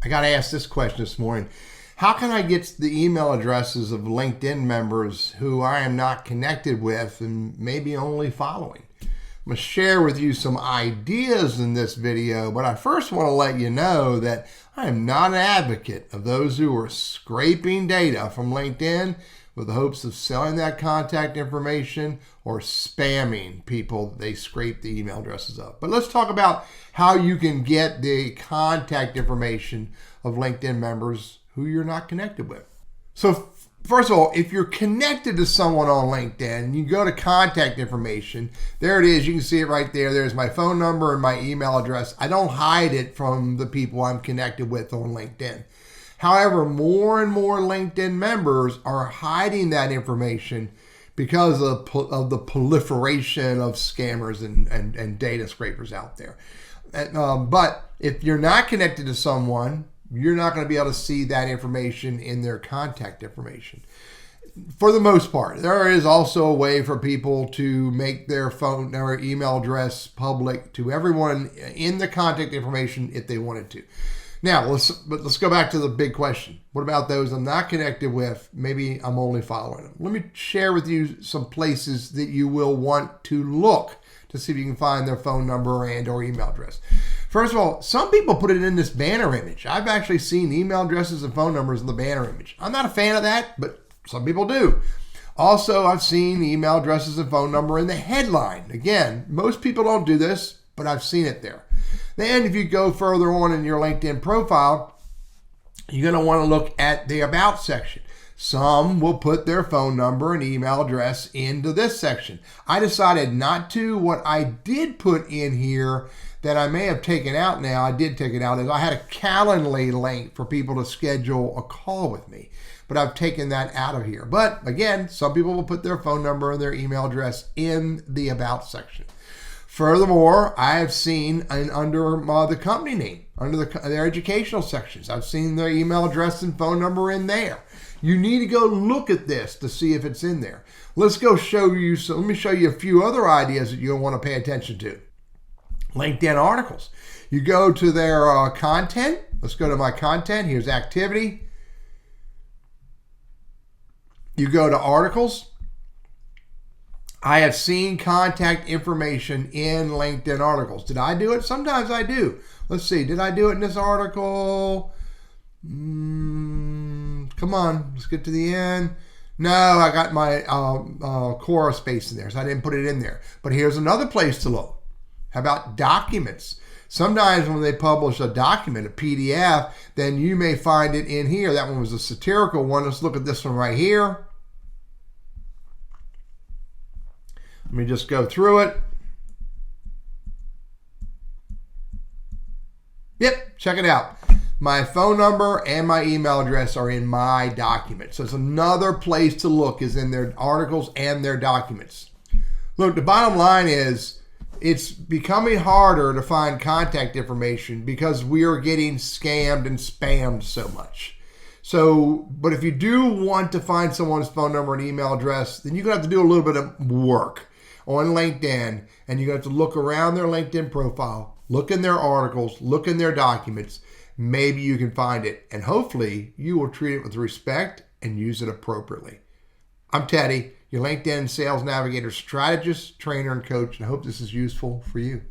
I got asked this question this morning. How can I get the email addresses of LinkedIn members who I am not connected with and maybe only following? I'm going to share with you some ideas in this video, but I first want to let you know that I am not an advocate of those who are scraping data from LinkedIn with the hopes of selling that contact information or spamming people that they scrape the email addresses of. But let's talk about how you can get the contact information of LinkedIn members who you're not connected with. So first of all, if you're connected to someone on LinkedIn, you go to contact information. There it is. You can see it right there. There's my phone number and my email address. I don't hide it from the people I'm connected with on LinkedIn. However, more and more LinkedIn members are hiding that information because of the proliferation of scammers and data scrapers out there. But if you're not connected to someone, you're not going to be able to see that information in their contact information. For the most part, there is also a way for people to make their phone or email address public to everyone in the contact information if they wanted to. Now, let's go back to the big question. What about those I'm not connected with? Maybe I'm only following them. Let me share with you some places that you will want to look to see if you can find their phone number and or email address. First of all, some people put it in this banner image. I've actually seen email addresses and phone numbers in the banner image. I'm not a fan of that, but some people do. Also, I've seen email addresses and phone number in the headline. Again, most people don't do this, but I've seen it there. Then if you go further on in your LinkedIn profile, you're going to want to look at the About section. Some will put their phone number and email address into this section. I decided not to. What I did put in here that I may have taken out now, I did take it out, is I had a Calendly link for people to schedule a call with me. But I've taken that out of here. But again, some people will put their phone number and their email address in the About section. Furthermore, I have seen under the company name, under their educational sections, I've seen their email address and phone number in there. You need to go look at this to see if it's in there. Let's go show you. So let me show you a few other ideas that you'll want to pay attention to. LinkedIn articles. You go to their content. Let's go to my content. Here's activity. You go to articles. I have seen contact information in LinkedIn articles. Did I do it? Sometimes I do. Let's see. Did I do it in this article? Come on. Let's get to the end. No, I got my Quora space in there, so I didn't put it in there. But here's another place to look. How about documents? Sometimes when they publish a document, a PDF, then you may find it in here. That one was a satirical one. Let's look at this one right here. Let me just go through it. Yep, check it out. My phone number and my email address are in my document. So it's another place to look, is in their articles and their documents. Look, the bottom line is it's becoming harder to find contact information because we are getting scammed and spammed so much. So, but if you do want to find someone's phone number and email address, then you're going to have to do a little bit of work on LinkedIn, and you're going to have to look around their LinkedIn profile, look in their articles, look in their documents. Maybe you can find it, and hopefully you will treat it with respect and use it appropriately. I'm Teddy, your LinkedIn Sales Navigator strategist, trainer, and coach, and I hope this is useful for you.